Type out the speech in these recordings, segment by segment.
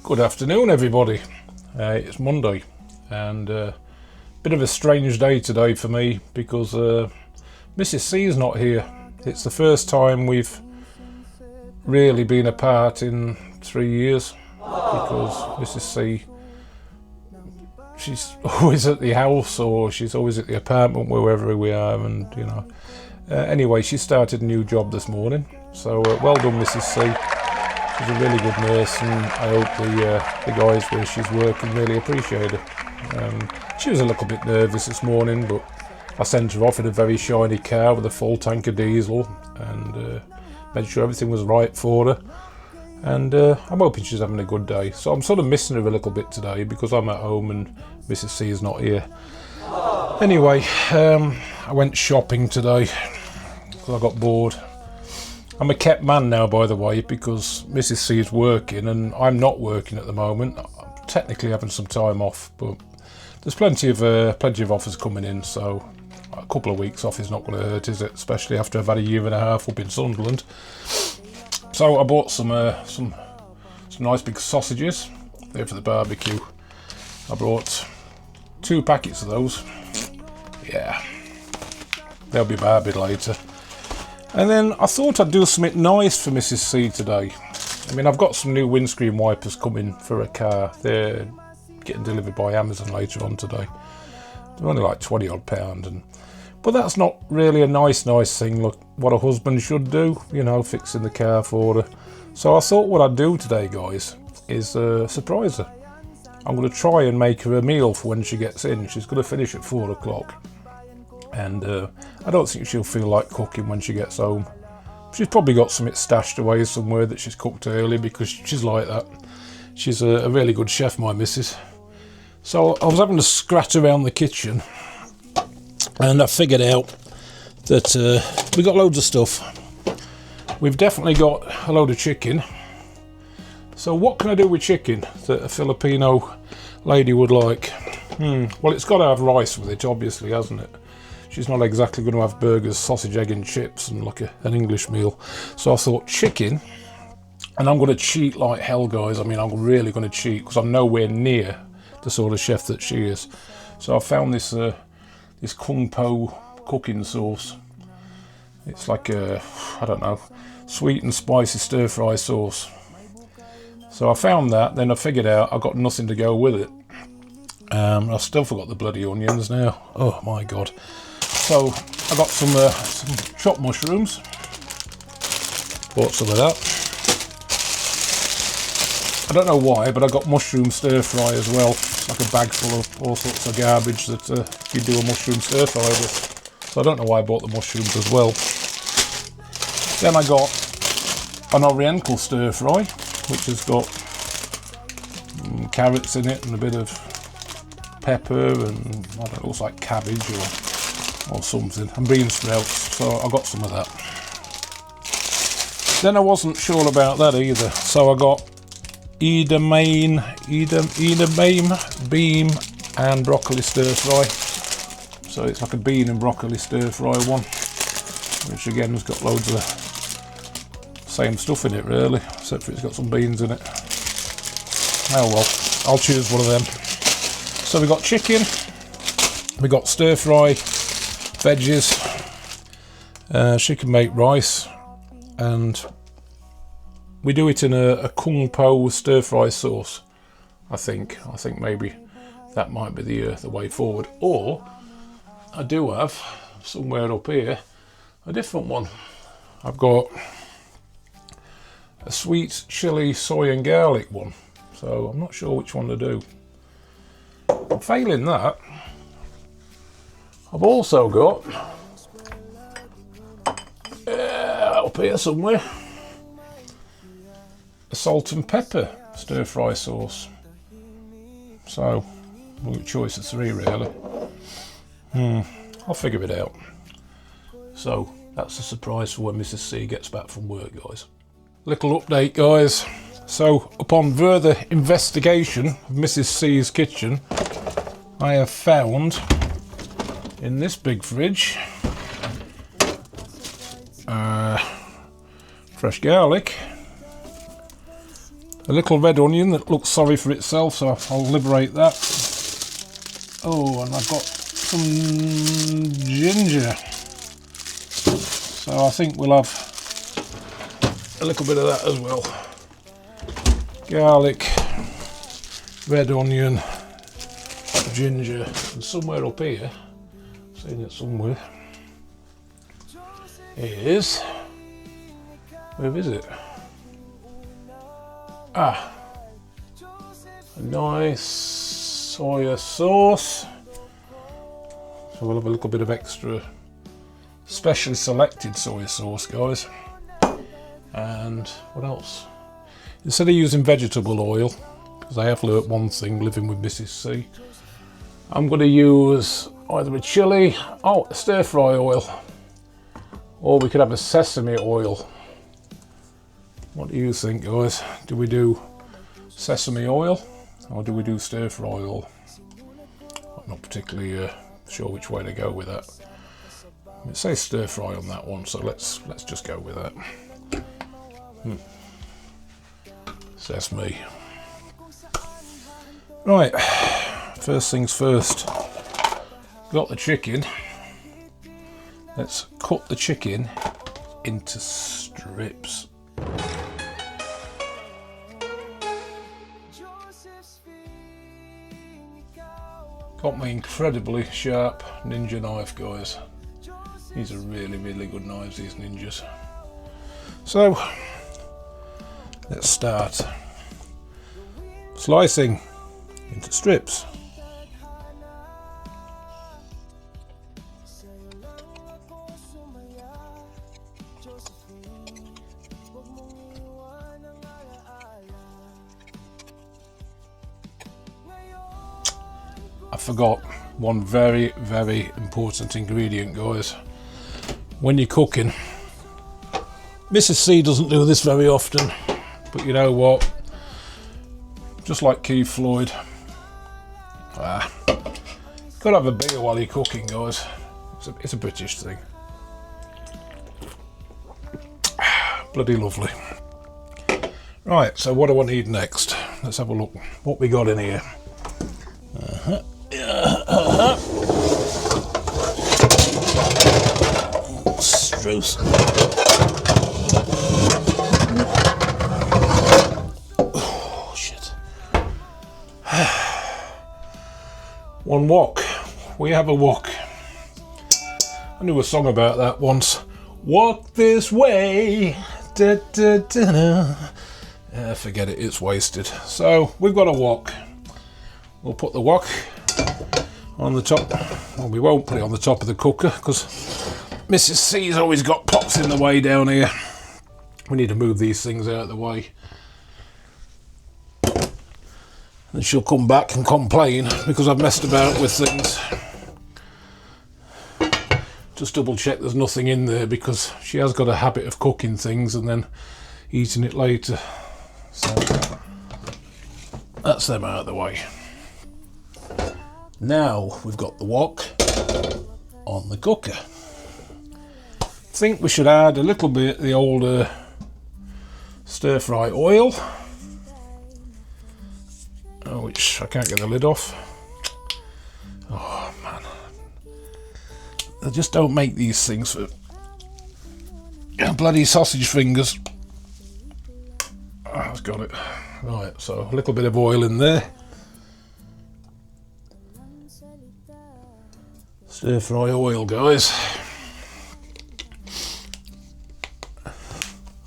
Good afternoon, everybody. It's Monday, and a bit of a strange day today for me because Mrs. C is not here. It's the first time we've really been apart in 3 years because Mrs. C, she's always at the house or she's always at the apartment wherever we are, and you know. Anyway, she started a new job this morning, so well done, Mrs. C. She's a really good nurse, and I hope the guys where she's working really appreciate her. She was a little bit nervous this morning, but I sent her off in a very shiny car with a full tank of diesel and made sure everything was right for her. And I'm hoping she's having a good day. So I'm sort of missing her a little bit today because I'm at home and Mrs. C is not here. Anyway, I went shopping today because I got bored. I'm a kept man now, by the way, because Mrs. C is working and I'm not working at the moment. I'm technically having some time off, but there's plenty of offers coming in, so a couple of weeks off is not going to hurt, is it? Especially after I've had a year and a half up in Sunderland. So I bought some nice big sausages there for the barbecue. I brought 2 packets of those. Yeah, they'll be barbecued later. And then I thought I'd do something nice for Mrs. C today. I mean, I've got some new windscreen wipers coming for a car. They're getting delivered by Amazon later on today. They're only like £20 odd, but that's not really a nice thing. Look, what a husband should do, you know, fixing the car for her. So I thought what I'd do today, guys, is surprise her. I'm going to try and make her a meal for when she gets in. She's going to finish at 4 o'clock. And I don't think she'll feel like cooking when she gets home. She's probably got something stashed away somewhere that she's cooked early because she's like that. She's a really good chef, my missus. So I was having to scratch around the kitchen and I figured out that we got loads of stuff. We've definitely got a load of chicken. So what can I do with chicken that a Filipino lady would like? Well, it's got to have rice with it, obviously, hasn't it? She's not exactly going to have burgers, sausage, egg and chips and like an English meal. So I thought chicken, and I'm going to cheat like hell, guys. I mean, I'm really going to cheat because I'm nowhere near the sort of chef that she is. So I found this this Kung Po cooking sauce. It's like a, I don't know, sweet and spicy stir-fry sauce. So I found that, then I figured out I got nothing to go with it. I still forgot the bloody onions now. Oh my god. So I got some chopped mushrooms. Bought some of that. I don't know why, but I got mushroom stir fry as well. It's like a bag full of all sorts of garbage that you do a mushroom stir fry with. So I don't know why I bought the mushrooms as well. Then I got an oriental stir fry, which has got carrots in it and a bit of pepper and I don't know, it looks like cabbage or something, and bean sprouts. So I got some of that. Then I wasn't sure about that either, so I got edamame, bean and broccoli stir fry. So it's like a bean and broccoli stir fry one, which again has got loads of same stuff in it really, except for it's got some beans in it. Oh well, I'll choose one of them. So we got chicken, we got stir fry, veggies, she can make rice, and we do it in a Kung Po stir fry sauce. I think maybe that might be the way forward. Or I do have somewhere up here a different one. I've got a sweet chili soy and garlic one, so I'm not sure which one to do. Failing that, I've also got up here somewhere a salt and pepper stir fry sauce. So we've got a choice of 3 really. I'll figure it out. So that's a surprise for when Mrs. C gets back from work, guys. Little update, guys. So upon further investigation of Mrs. C's kitchen, I have found in this big fridge fresh garlic, a little red onion that looks sorry for itself, so I'll liberate that. Oh, and I've got some ginger. So I think we'll have a little bit of that as well. Garlic, red onion, ginger, and somewhere up here, seen it somewhere, is, where is it? Ah, a nice soya sauce. So we'll have a little bit of extra specially selected soya sauce, guys. And what else? Instead of using vegetable oil, because I have learnt one thing living with Mrs. C, I'm going to use either a chili, a stir fry oil, or we could have a sesame oil. What do you think, guys? Do we do sesame oil or do we do stir fry oil? I'm not particularly sure which way to go with that. It says stir fry on that one, so let's just go with that. Sesame. Right, first things first. Got the chicken. Let's cut the chicken into strips. Got my incredibly sharp ninja knife, guys. These are really, really good knives, these ninjas. So, let's start slicing into strips. I forgot one very, very important ingredient, guys. When you're cooking, Mrs. C doesn't do this very often, but you know what? Just like Keith Floyd, gotta have a beer while you're cooking, guys. It's a British thing. Bloody lovely. Right, so what do I need next? Let's have a look what we got in here. Struce. Oh, shit. One wok. We have a wok. I knew a song about that once. Walk this way. Da, da, da, da. Forget it, it's wasted. So we've got a wok. We'll put the wok on the top. Well, we won't put it on the top of the cooker because Mrs. C's always got pots in the way down here. We need to move these things out of the way. And she'll come back and complain because I've messed about with things. Just double check there's nothing in there because she has got a habit of cooking things and then eating it later. So that's them out of the way. Now we've got the wok on the cooker. I think we should add a little bit of the old stir fry oil, which I can't get the lid off. Oh man, they just don't make these things for bloody sausage fingers. I've got it. Right, so a little bit of oil in there. Stir fry oil, guys. I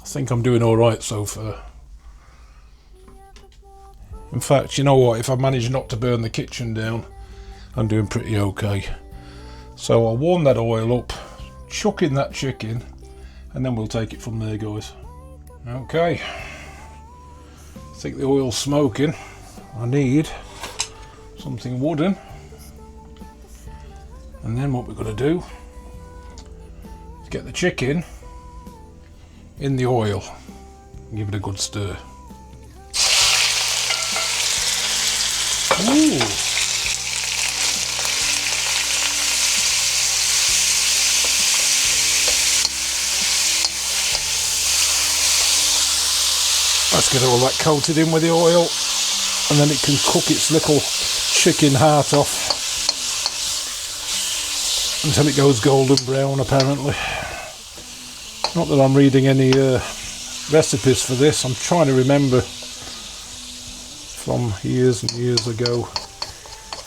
think I'm doing alright so far. In fact, you know what, if I manage not to burn the kitchen down, I'm doing pretty okay. So I'll warm that oil up, chuck in that chicken, and then we'll take it from there, guys. Okay. I think the oil's smoking. I need something wooden. And then what we're going to do is get the chicken in the oil and give it a good stir. Ooh. Let's get all that coated in with the oil, and then it can cook its little chicken heart off until it goes golden brown, apparently. Not that I'm reading any recipes for this. I'm trying to remember from years and years ago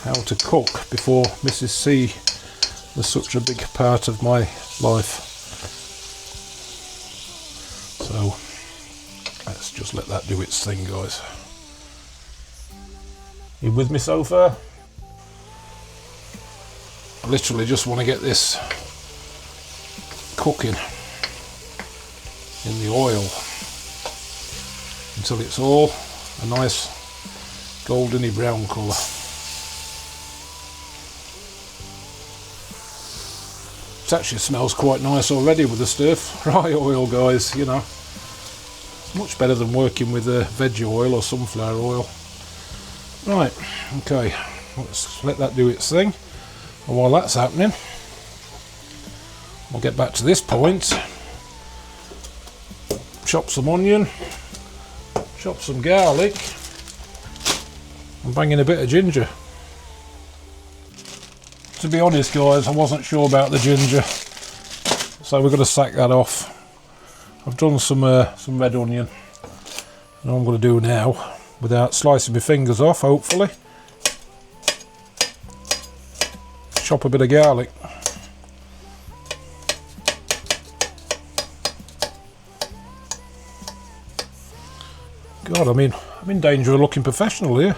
how to cook before Mrs. C was such a big part of my life. So let's just let that do its thing, guys. You with me so far? I literally just want to get this cooking in the oil until it's all a nice goldeny brown colour. It actually smells quite nice already with the stir fry oil, guys, you know. It's much better than working with veggie oil or sunflower oil. Right, okay, let's let that do its thing. And while that's happening, we'll get back to this point. Chop some onion, chop some garlic, and bang in a bit of ginger. To be honest, guys, I wasn't sure about the ginger, so we're going to sack that off. I've done some red onion, and all I'm going to do now, without slicing my fingers off, hopefully, chop a bit of garlic. God, I mean, I'm in danger of looking professional here.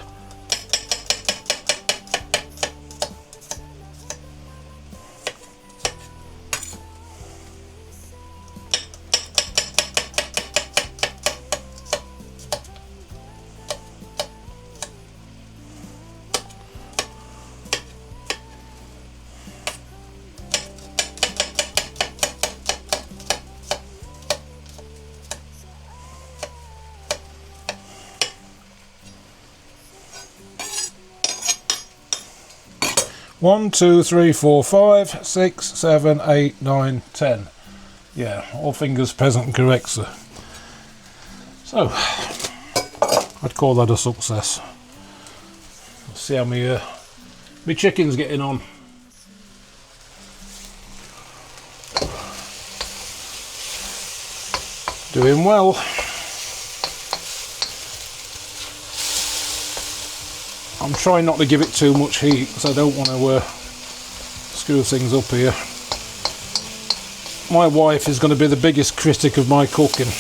One, 2, 3, 4, 5, 6, 7, 8, 9, 10. Yeah, all fingers present and correct, sir. So, I'd call that a success. Let's see how my chicken's getting on. Doing well. I'm trying not to give it too much heat because I don't want to screw things up here. My wife is going to be the biggest critic of my cooking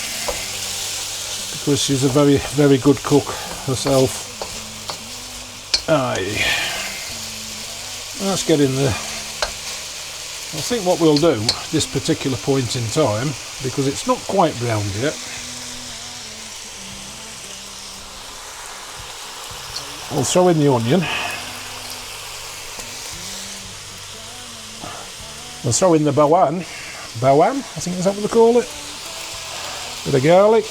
because she's a very, very good cook herself. Aye. Let's get in there. I think what we'll do this particular point in time, because it's not quite browned yet, we'll throw in the onion. We'll throw in the bawan. Bawan, I think is that what they call it. Bit of garlic.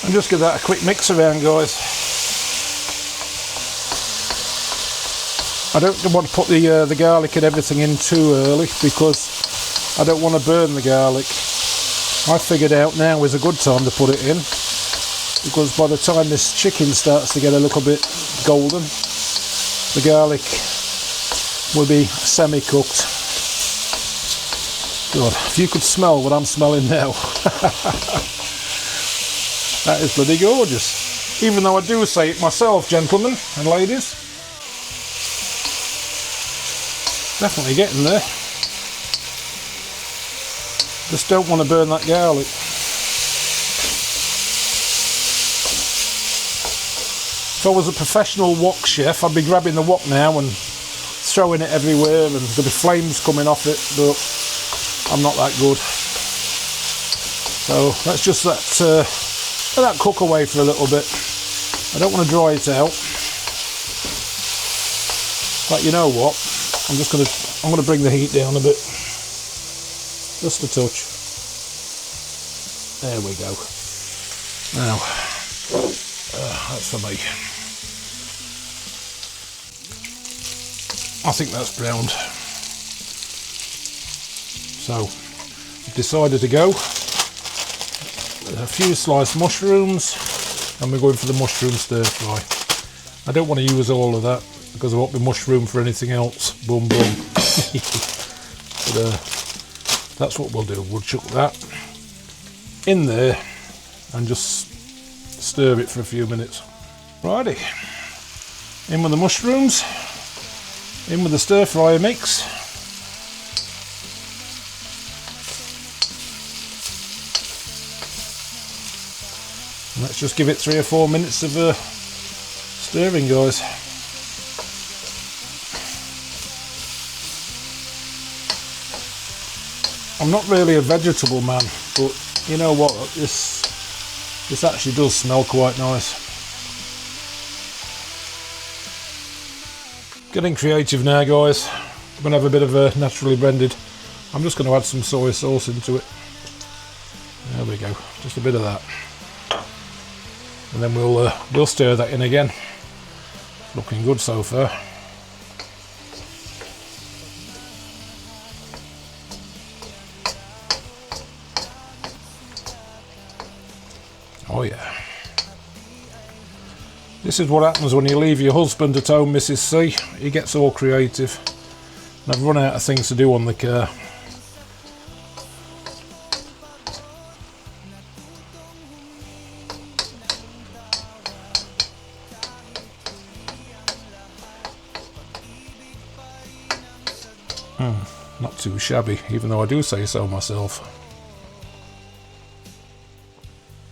And just give that a quick mix around, guys. I don't want to put the garlic and everything in too early because I don't want to burn the garlic. I figured out now is a good time to put it in because by the time this chicken starts to get a little bit golden, the garlic will be semi-cooked. God, if you could smell what I'm smelling now. That is bloody gorgeous. Even though I do say it myself, gentlemen and ladies. Definitely getting there. Just don't want to burn that garlic. If I was a professional wok chef, I'd be grabbing the wok now and throwing it everywhere and there'd be flames coming off it, but I'm not that good. So let's just let that cook away for a little bit. I don't want to dry it out. But you know what? I'm gonna bring the heat down a bit. Just a touch. There we go. Now, that's for me. I think that's browned. So I've decided to go a few sliced mushrooms, and we're going for the mushroom stir fry. I don't want to use all of that because I won't be mushroom for anything else. Boom boom. But that's what we'll do. We'll chuck that in there and just stir it for a few minutes. Righty, in with the mushrooms, in with the stir fryer mix. And let's just give it 3 or 4 minutes of stirring, guys. I'm not really a vegetable man, but you know what, this actually does smell quite nice. Getting creative now, guys. I'm going to have a bit of a naturally blended. I'm just going to add some soy sauce into it. There we go, just a bit of that. And then we'll stir that in again. Looking good so far. Oh yeah. This is what happens when you leave your husband at home, Mrs. C. He gets all creative. And I've run out of things to do on the car. Not too shabby, even though I do say so myself.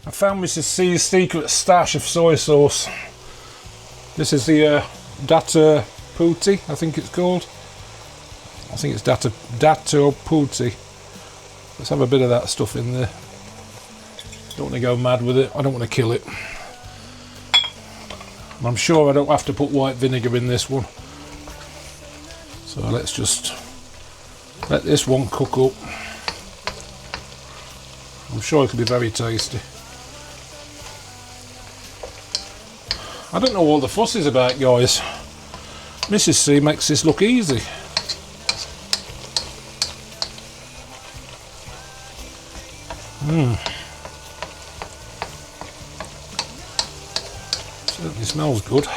I found Mrs. C's secret stash of soy sauce. This is the Dato Puti, I think it's called. I think it's Dato Puti. Let's have a bit of that stuff in there. Don't want to go mad with it. I don't want to kill it. And I'm sure I don't have to put white vinegar in this one. So let's just let this one cook up. I'm sure it could be very tasty. I don't know what the fuss is about, guys. Mrs. C makes this look easy. Certainly smells good.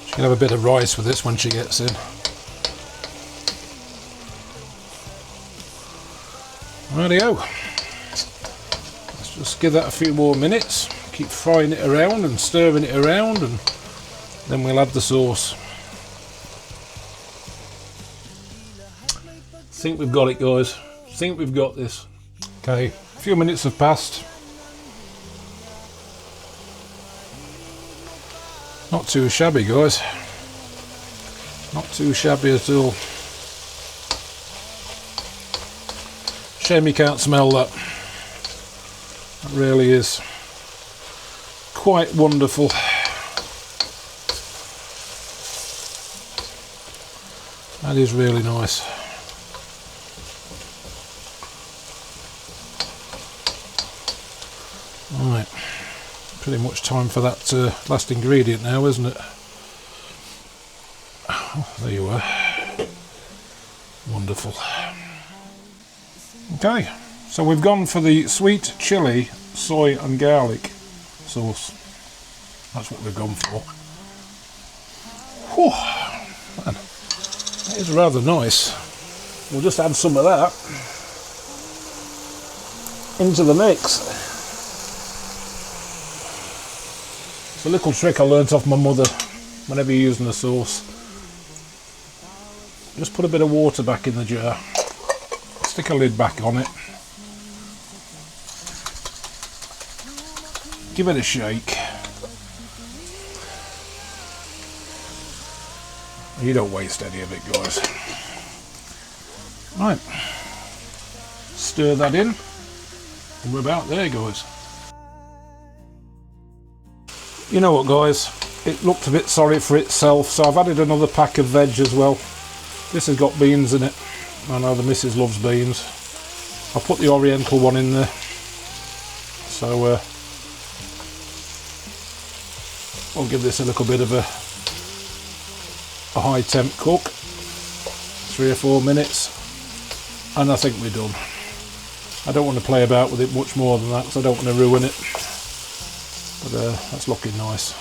She can have a bit of rice with this when she gets in. Rightio. Let's just give that a few more minutes. Keep frying it around and stirring it around, and then we'll add the sauce. Think we've got it, guys. Think we've got this. Okay, a few minutes have passed. Not too shabby, guys. Not too shabby at all. Shame you can't smell that. That really is quite wonderful. That is really nice. Right, pretty much time for that last ingredient now, isn't it? Oh, there you are. Wonderful. Okay, so we've gone for the sweet chili, soy and garlic sauce. That's what we've gone for. Whew, man, that is rather nice. We'll just add some of that into the mix. It's a little trick I learnt off my mother whenever you're using a sauce. Just put a bit of water back in the jar. Stick a lid back on it. Give it a shake. You don't waste any of it, guys. Right. Stir that in. And we're about there, guys. You know what, guys? It looked a bit sorry for itself, so I've added another pack of veg as well. This has got beans in it. I know the missus loves beans. I'll put the oriental one in there. So I'll give this a little bit of a high temp cook, 3 or 4 minutes, and I think we're done. I don't want to play about with it much more than that because I don't want to ruin it, but that's looking nice.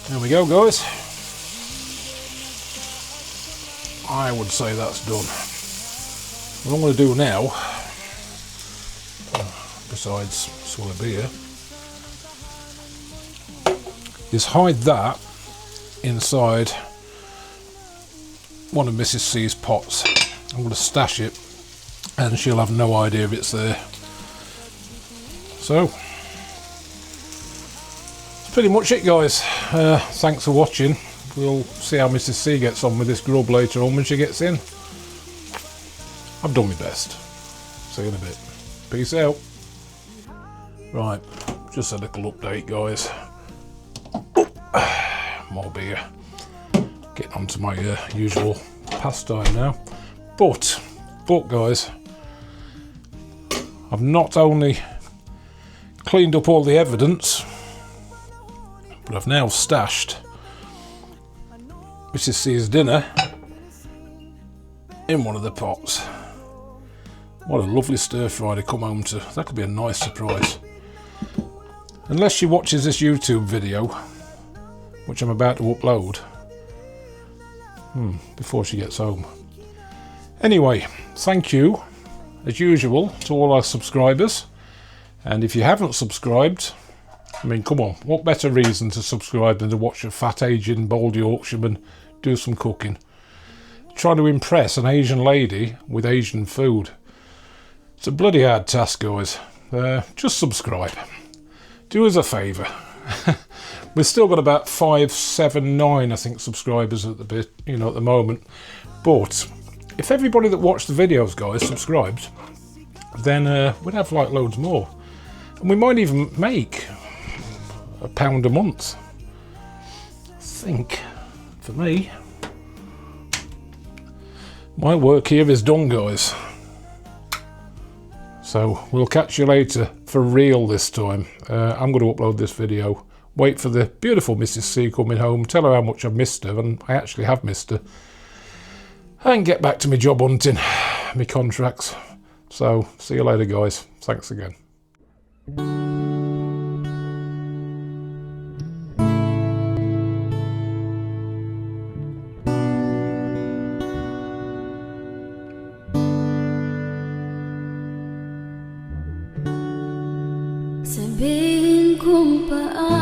There we go, guys. I would say that's done. What I'm going to do now, besides swallow beer, is hide that inside one of Mrs. C's pots. I'm going to stash it and she'll have no idea if it's there. So that's pretty much it, guys. Thanks for watching. We'll see how Mrs. C gets on with this grub later on when she gets in. I've done my best. See you in a bit. Peace out. Right, just a little update, guys. More beer. Getting on to my usual pastime now. But guys, I've not only cleaned up all the evidence, but I've now stashed Mrs. C's dinner in one of the pots. What a lovely stir fry to come home to. That could be a nice surprise. Unless she watches this YouTube video, which I'm about to upload, before she gets home. Anyway, thank you, as usual, to all our subscribers. And if you haven't subscribed, I mean, come on, what better reason to subscribe than to watch a fat Asian bold Yorkshireman do some cooking? Trying to impress an Asian lady with Asian food. It's a bloody hard task, guys. Just subscribe. Do us a favour. We've still got about 5, 7, 9, I think, subscribers at the moment. But if everybody that watched the videos, guys, subscribed, then we'd have like loads more, and we might even make £1 a month. I think, for me, my work here is done, guys. So we'll catch you later for real this time. I'm going to upload this video. Wait for the beautiful Mrs. C coming home. Tell her how much I've missed her, and I actually have missed her. And get back to my job hunting, my contracts. So see you later, guys. Thanks again. Sabihin kung paano